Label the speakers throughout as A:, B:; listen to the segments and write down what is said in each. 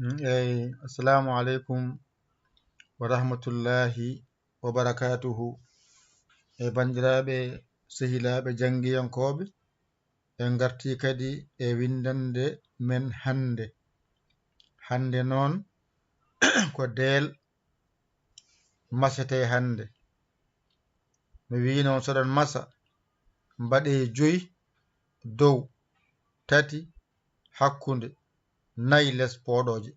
A: Assalamu alaikum wa rahmatullahi wa barakatuhu. Bandiraɓe sehilaɓe jangiyankoɓe, en garti kadi e windande men hande noon ko del masete hande. Mi wi noon soɗon masa mbaɗe 5 dow 3 hakkunde 4 les poɗoje.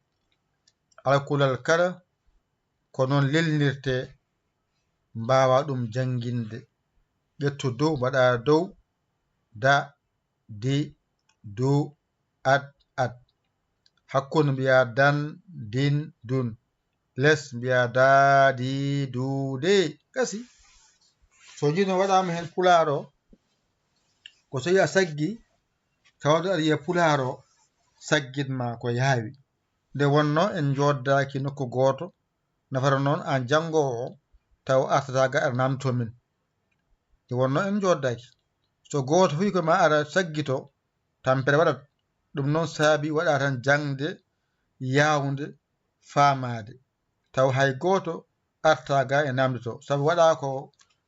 A: Alkulal kala ko noon lelnirte mbawa ɗum janginde. ƴettu dow mbaɗa dow da di du ad hakkunde mbiya dan din dun les mbiya da di du de kasi. So jino waɗama hen pularo ko so yi a saggi tawde aɗa yiya pularo saggitma ko yaawi. Nde wonno en joddaki nokku goto nafata noon an jangowo taw artata ga aɗa namto min. Nde wonno en joddaki so goto wi ko ma ara saggito tampere waɗat. Ɗum noon saabi waɗa tan jangde yawde famade taw hay goto arta ga e namdoto sabu waɗa ko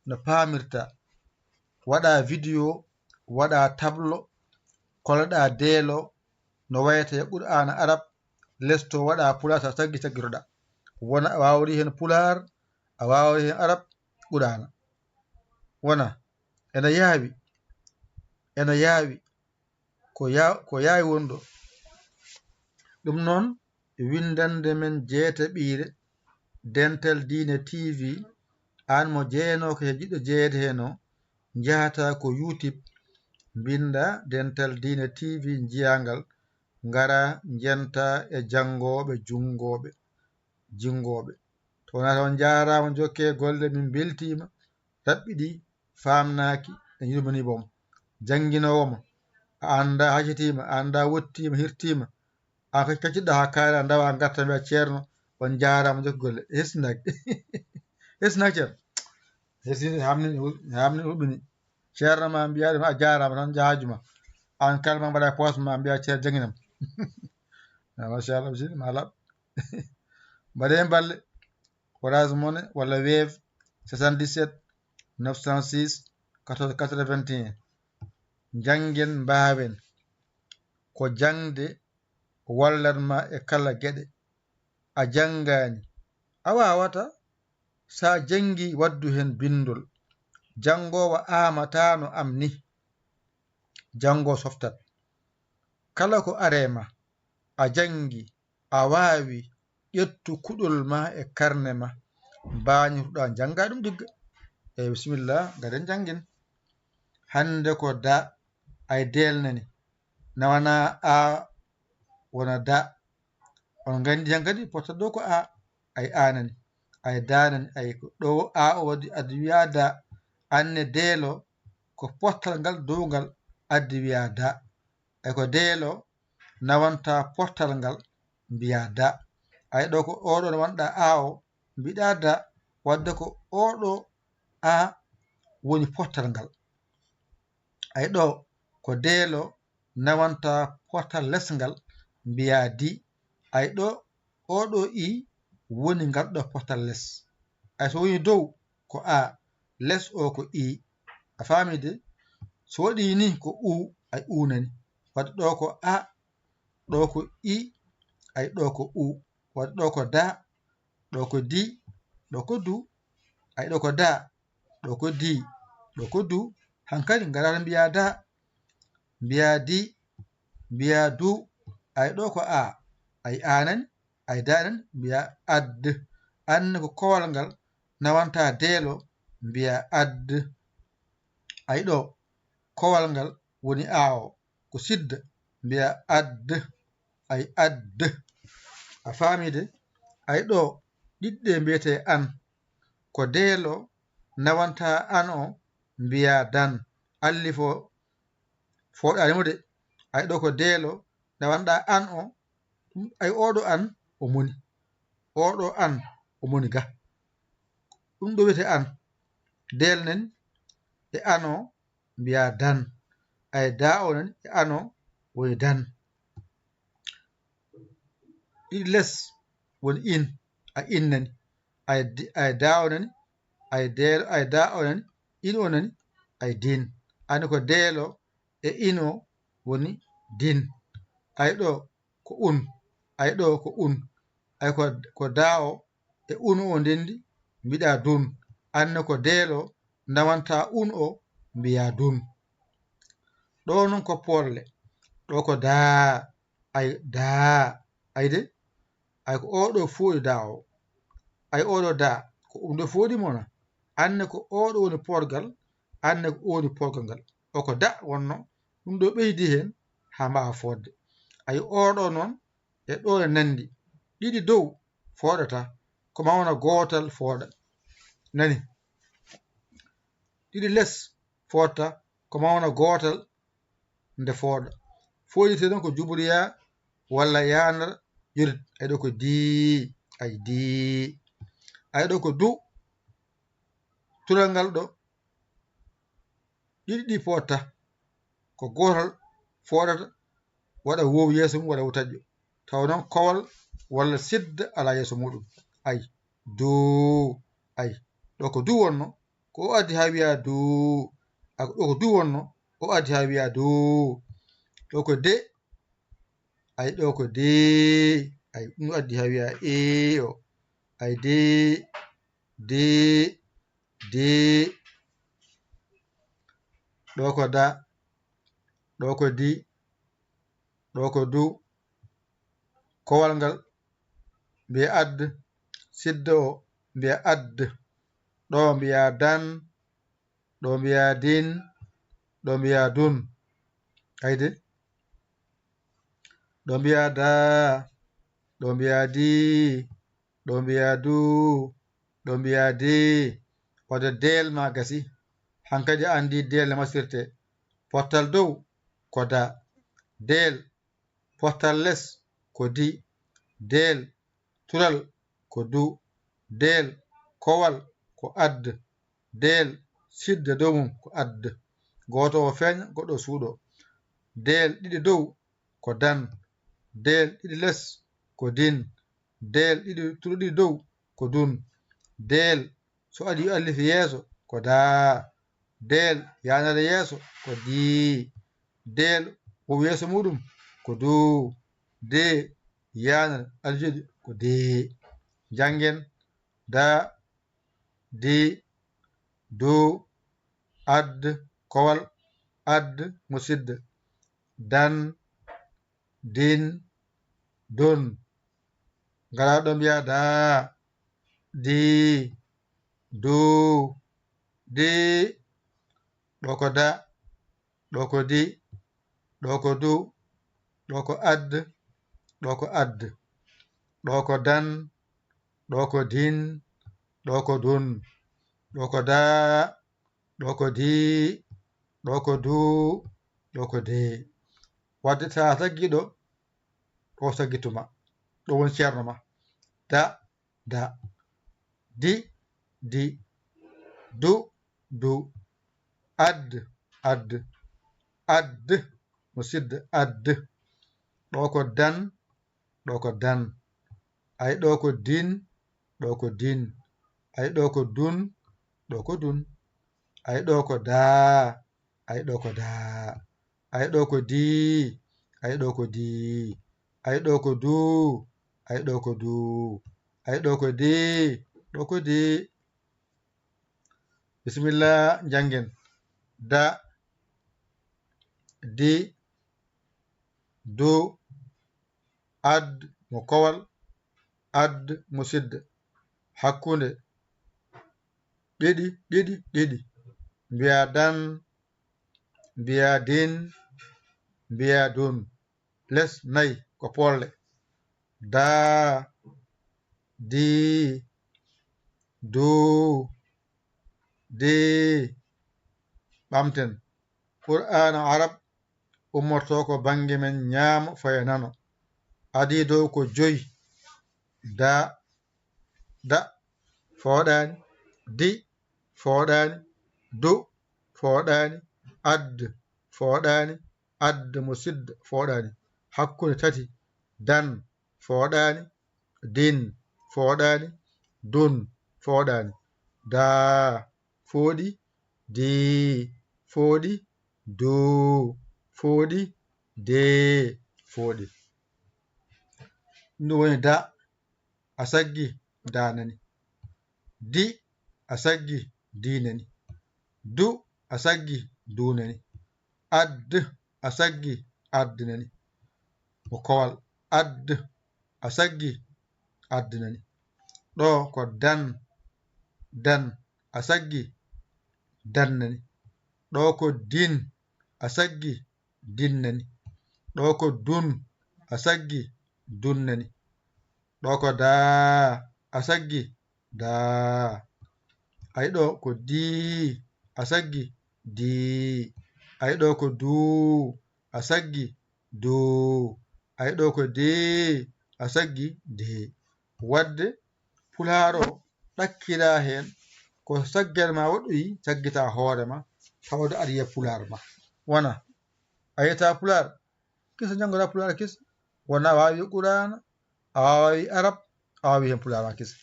A: no pamirta. Waɗa vidéo waɗa tableau koloɗa deelo no wayate Qur'ana arab lesto waɗa pular sa saggitoɗa wona a wawri hen pular a wawri hen arab Qur'ana wona ene yaawi ko yaawi wonɗo. ɗum noon windande men jeetaɓire Dental Dine TV an mo jeeyanoko he jiɗɗo jeeyede hen o jahata ko YouTube binda Dental Dine TV jiyangal ngara jenta e jangoɓe jingoɓe to wona on jarama jokke golle min beltima raɓɓiɗi famnaki e yurmini bom jangguinowomo a anda haccitima a anda wottima hirtima an kacciɗɗa ha kaala dawa garta mbiya ceerno on jarama jokke golle hestinaki hestinaki ceerno hesini hamni huɓini ceerno ma mbiya ɗum a jarama tan jahajuma an kalma mbaɗa poste ma mbiya ceerno janginam machallah bisidi ma laɓ mbaɗe balle Orange Money walla Wave 77 906 14 81 jangen mbawen ko jangde wallatma e kala gueɗe. A jangani a wawata sa jangi waddu hen bindol jangowo amatano am ni jango softat kala ko arema a jangi a wawi ƴettu kuɗol ma e karne ma bañotoɗa janga ɗum digga. Eyyi bisimillah gaɗen jangin. Hande ko da ay delnani nawana a wona da on gandi hen kadi potta ɗo ko a ay anani ay danani ay ko ɗo a o waɗi addi wiya da anne deelo ko pottal ngal dowgal addi wiya da ay ko deelo nawanta pottal ngal mbiya da ay ɗo ko oɗo no wanɗa a o mbiɗa da wadde ko oɗo a woni pottal ngal ay ɗo ko deelo nawanta pottal lesngal mbiya di ay ɗo oɗo i woni ngal ɗo pottal less ay so woni dow ko a less o ko i a famide so waɗi ni ko u ay unani wadde ɗo ko a ɗo ko i ay ɗo ko u wadde ɗo ko da ɗo ko di ɗo ko du ay ɗo ko da ɗo ko di ɗo ko du hankkadi garata mbiya da mbiya di mbiya du ay ɗo ko a ay anani ay daɗani mbiya add anne ko kowal ngal nawanta deelo mbiya add ay ɗo kowal ngal woni awo ko sidda mbiya add ay add a famide ay ɗo ɗiɗɗe mbiyete an ko deelo nawanta an o mbiya dan allifo foɗanimo de ay ɗo ko deelo nawanɗa an o ay oɗo an o moni oɗo an o moni ga ɗum ɗo wiyete an delnen e an o mbiya dan ay da o nan e an o woni dan ɗiɗi less woni in a innani ay da o nani ay da o nani in o nani ay din ani ko deelo e in o woni din ay ɗo ko un ay ɗo ko un ay ko da o e un o ndendi mbiɗa dun anne ko deelo ndawanta un o mbiya dun ɗo non ko polle ɗo ko daa ay de ay ko oɗo foɗi da o ay oɗo da ko ɗum ɗo foɗi mona anne ko oɗo woni porgal anne ko woni porgal ngal o ko da wonno ɗum ɗo ɓeydi hen ha mbawa fodde ay oɗo noon e ɗo e nandi ɗiɗi dow foɗata ko mawna gotal fooɗa nani ɗiɗi less fodta ko mawna gotal nde fooɗa foɗite noon ko juɓuriya walla yanar yurit ay ɗo ko dii ay dii ay ɗo ko du tural ngal ɗo ɗiɗi ɗi fodta ko gotal foɗata waɗa wow yeeso mum waɗa wutaƴƴo taw noon kowal walla sidda ala yeeso muɗum ay duu ay ɗo ko du wonno ko o addi ha wiya duu ɗo ko du wonno o addi ha wiya duu ɗo ko de ay ɗo ko de ay ɗum addi ha wiya o ay de ɗo ko da ɗo ko di ɗo ko du kowal ngal mbiya add sidda o mbiya add ɗo mbiya dan ɗo mbiya din ɗo mbiya dun ayde ɗo mbiya da ɗo mbiya di ɗo mbiya du ɗo mbiya de wadde del ma gasi hankadi andi del masirte pottal dow ko da del pottal less ko di del tural ko du del kowal ko add del sidda dow mum ko add goto o feeña goɗɗo suuɗo del ɗiɗi dow ko dan del ɗiɗi less ko din del ɗiɗi dow ko dun del so adi allifi yeeso ko daa del yanare yeeso ko dii del wow yeeso muɗum ko du de yanar aljoɗi ko de jangen da di du add kowal add musidda dan din dun ngara ɗo mbiya da di du di ɗo ko da ɗo ko di ɗo ko du ɗo ko add ɗo ko add ɗo ko dan ɗo ko din ɗo ko dun ɗo ko da ɗo ko di ɗo ko du ɗo ko de wadde ta taggiɗo ɗo saggituma ɗo woni ceerno ma da di du add musidda add ɗo ko dan ay ɗo ko din ay ɗo ko dun ay ɗo ko daa ay ɗo ko daa ay ɗo ko dii ay ɗo ko dii ay ɗo ko duu ay ɗo ko duu ay ɗo ko dii ɗo ko dii bisimillah jangen da di du add mo kowal add musidda hakkunde ɗiɗi mbiya dan mbiya din mbiya dun less nayi ko polle daa di du de ɓamten qur'ana arab ummorto ko bange men ñaamo faya nano adi dow ko 5 da fooɗani di fooɗani du fooɗani add musidda fooɗani hakkunde 3 dan fooɗaani, din fooɗaani, dun fooɗaani, daa fooɗi, dii fooɗi, duu fooɗi, dee fooɗi. ɗum woni da a saggi daa nani, di a saggi dii nani, du a saggi duu nani, add a saggi add nani, ko kowal add a saggi add nani, ɗo ko dan, dan a saggi dan nani, ɗo ko din a saggi din nani, ɗo ko dun a saggi dun nani, ɗo ko daa a saggi daa, ayi ɗo ko dii a saggi dii, ayi ɗo ko duu a saggi duu, ayi ɗo ko dee a saggi dee. wadde pulaaro ɗakkira hen ko saggere ma woɗɗoyi saggita hoore ma tawde aɗa yiya pular ma wona a yiyata pular kisa jangoɗa pular kisa wona a wawi qur'ana a wawi arab a wawi hen pular ma kisa.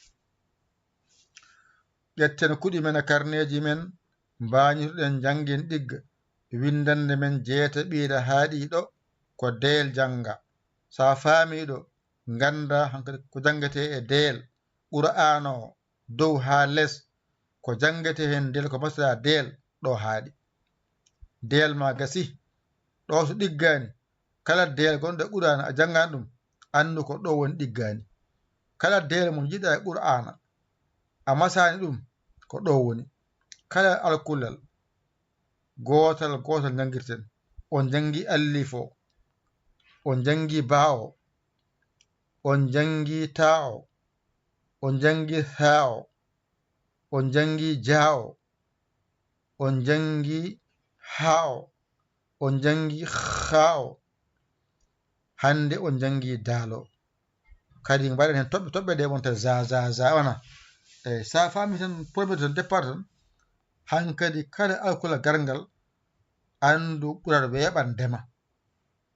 A: ƴetten kuɗi men e karneji men mbañirɗen jangin ɗigga windande men jeetaɓiire haaɗiɗo ko deyel janga sa faamiɗo ganda hankkadi ko jangete e deyel qur'ana o dow ha less ko jangete hen del ko masira deyel ɗo haaɗi deyel ma gasi ɗo so ɗiggani kala deyel gonɗo qur'ana a jangani ɗum andu ko ɗo woni ɗiggani, kala deyel mo jiɗa e qur'ana a masani ɗum ko ɗo woni, kala alkullal gotal gotal jangirten on jangi allif o, on jangi ba o, on jangi ta o, on jangi ha o, on jangi ja o, on jangi ha o, on jangi ha o, hande on jangi dalo kadi mbaɗen hen toɓɓe toɓɓe ɗe wonta za ona eyyi sa fami tan premier tan départ tan hankkadi kala alkula gargal andu ɓurat weeɓandema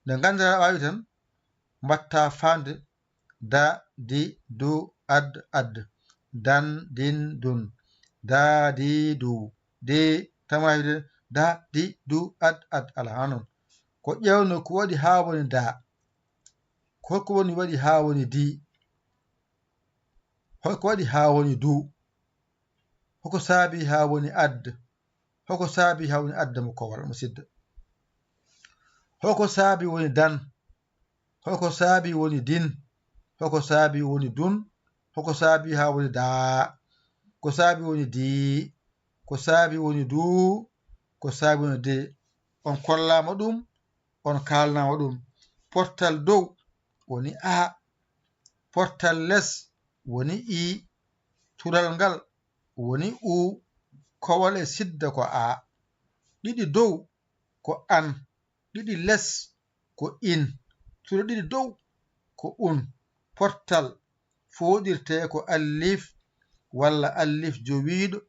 A: nde gandata a wawi tan mbatta fande da di du add add dan din dun da di du de tamade da di du add add ala ha noon ko ƴewno ko waɗi ha woni da holko woni waɗi ha woni di holko waɗi ha woni du hoko saabi ha woni add hoko saabi ha woni adda mo kowal musidɗo hoko saabi woni dan hoko saabi woni din hoko saabi woni dun hoko saabi ha woni daa ko saabi woni dii ko saabi woni duu ko saabi woni de on kollama ɗum on kalnama ɗum portal dow woni a portal less woni i tural ngal woni u kowal e sidda ko a ɗiɗi dow ko an ɗiɗi less ko in tural ɗiɗi dow ko un portal foɗirte ko allif walla allif jowiɗo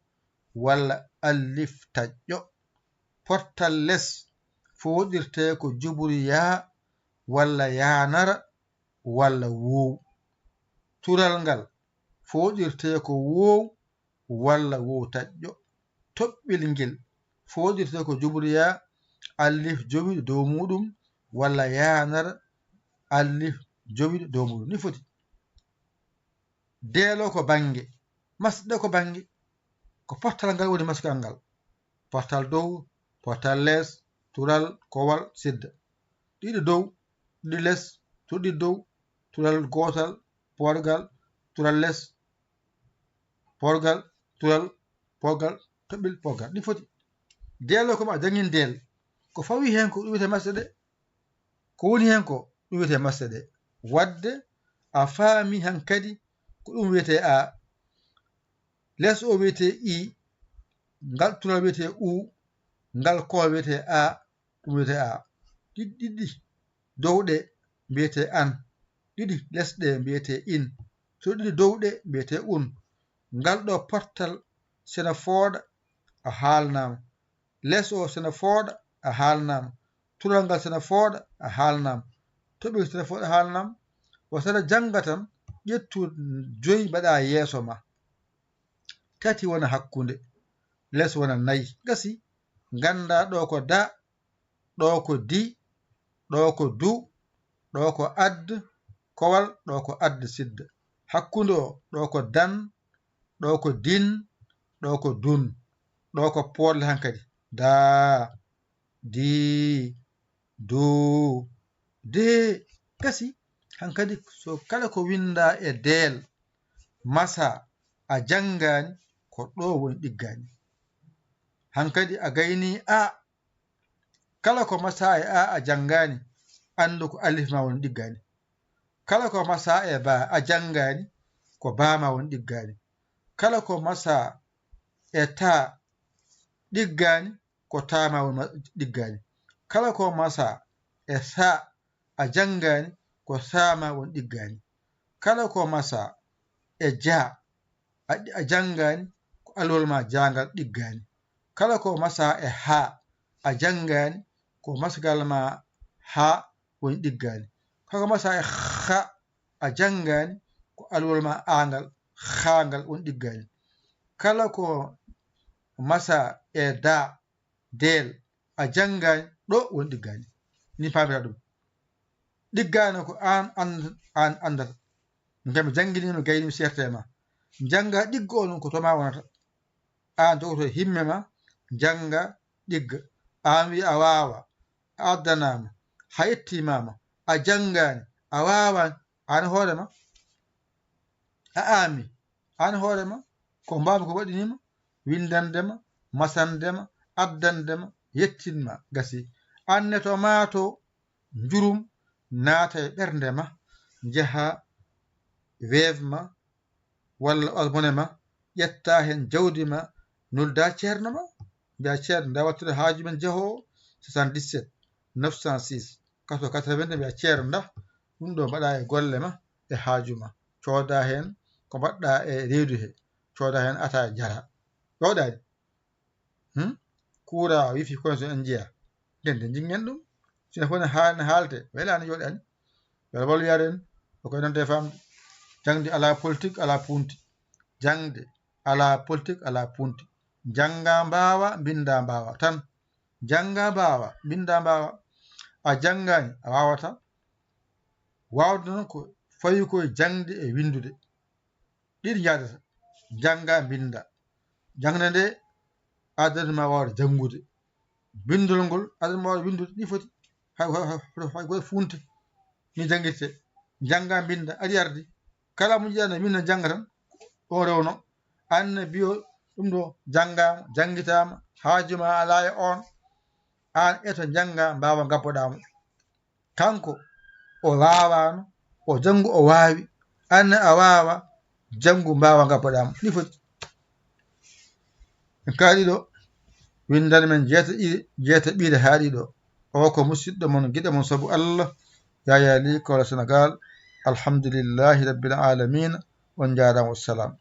A: walla allif taƴƴo portal less foɗirte ko juburi yaa walla yanara walla wow tural ngal foɗirte ko wow walla wow taƴƴo toɓɓil ngel foɗirte ko juburi yaa allif jowiɗo dow muɗum walla yanara allif jowiɗo dow muɗum ni foti deelo ko bange masɗe ko bange ko portal ngal woni maskal ngal portal dow portal less tural kowal sidda ɗiɗi dow ɗiɗi less tuɗɗi dow tural gotal porgal tural less porgal tural porgal toɓɓil porgal ɗi foti deelo ko ma jangin deel ko fawi hen ko ɗum wiyete masɗe ɗe ko woni hen ko ɗum wiyete masɗe ɗe wadde a faami hankadi ko ɗum wiyete a less o wiyete i ngal tural wiyete u ngal kowal wiyete a ɗum wiyete a ɗiɗi dowɗe mbiyete an ɗiɗi lesɗe mbiyete in so ɗiɗi dowɗe mbiyete un ngal ɗo portal sena fooɗa a haalnama less o sena fooɗa a haalnama tural ngal sena fooɗa a haalnama toɓɓel sena fooɗa a haalnama wasala janga tan ƴettu 5 mbaɗa yeeso ma 3 wona hakkunde les wona 4 gasi ganda ɗo ko da ɗo ko di ɗo ko du ɗo ko add kowal ɗo ko add sidda hakkunde o ɗo ko dan ɗo ko din ɗo ko dun ɗo ko poodle hankadi da di du de gasi hankadi so kala ko winda e del masa a jangani ko ɗo woni ɗiggani hankadi a gayni a kala ko masa e a jangani andu ko alif ma woni ɗiggani kala ko masa e ba a jangani ko ba ma woni ɗiggani kala ko masa e ta ɗiggani ko ta ma woni ɗiggani kala ko masa e sa a jangani ko sa ma woni ɗiggani kala ko masa e ja a jangani ko alwol ma jangal ɗiggani kala ko masa e ha a jangani ko masgal ma ha woni ɗiggani kala ko masa e ha a jangani ko alwol ma angal hangal woni ɗiggani kala ko masa e da del a jangani ɗo woni ɗiggani ni pamira ɗum ɗiggani ko an andata ngam jangguinima gayni serte ma janga ɗiggo o noon ko toma wonata an jogoto himme ma janga ɗigga an wi a wawa a addanama ha yettimama a jangani a wawan an hoorema a ami an hoorema ko mbami ko waɗinima windandema masandema addandema yettinma gasi anne to mato jurum naata e ɓerdema jaha weevma walla almonema ƴetta hen jawdi ma nolda ceerno ma mbiya ceerno nda wattude haaju men jaho 77 906 80 mbiya ceerno nda ɗum ɗo mbaɗa e golle ma e haaju ma cooda hen ko mbaɗɗa e reedu he cooda hen ata jara wawɗani kuura wifi kono so en jeeya ndende jingen ɗum sina fo ne haalte welani joɗani wala wal yaren o koy nante famde jangde ala politique ala punti jangde ala politique ala punti janga mbawa binda mbawa tan janga mbawa binda mbawa a jangani a wawata wawde noon ko fawi koye jangde e windude ɗiɗi jadata janga binda jangde nde addanma wawde jangude bindol ngol addanma wawde windude ɗi foti hay goye funte ni jangirte janga binda aɗi ardi kala mo jiiɗa ne winda janga tan o rewno anne biyo ɗum ɗo jangama jangitama haajuma ala e on an eto janga mbawa gabboɗamo kanko o wawano o jangu o wawi anne a wawa jangu mbawa gabboɗamo ni foti en kaali ɗo windande men jeetaɗiɗi haaɗi ɗo o ko musidɗo mon guiɗo mon saabu Allah Yaya Ly Kola Sénégal alhamdulillahi rabbil alamin on jarama wassalam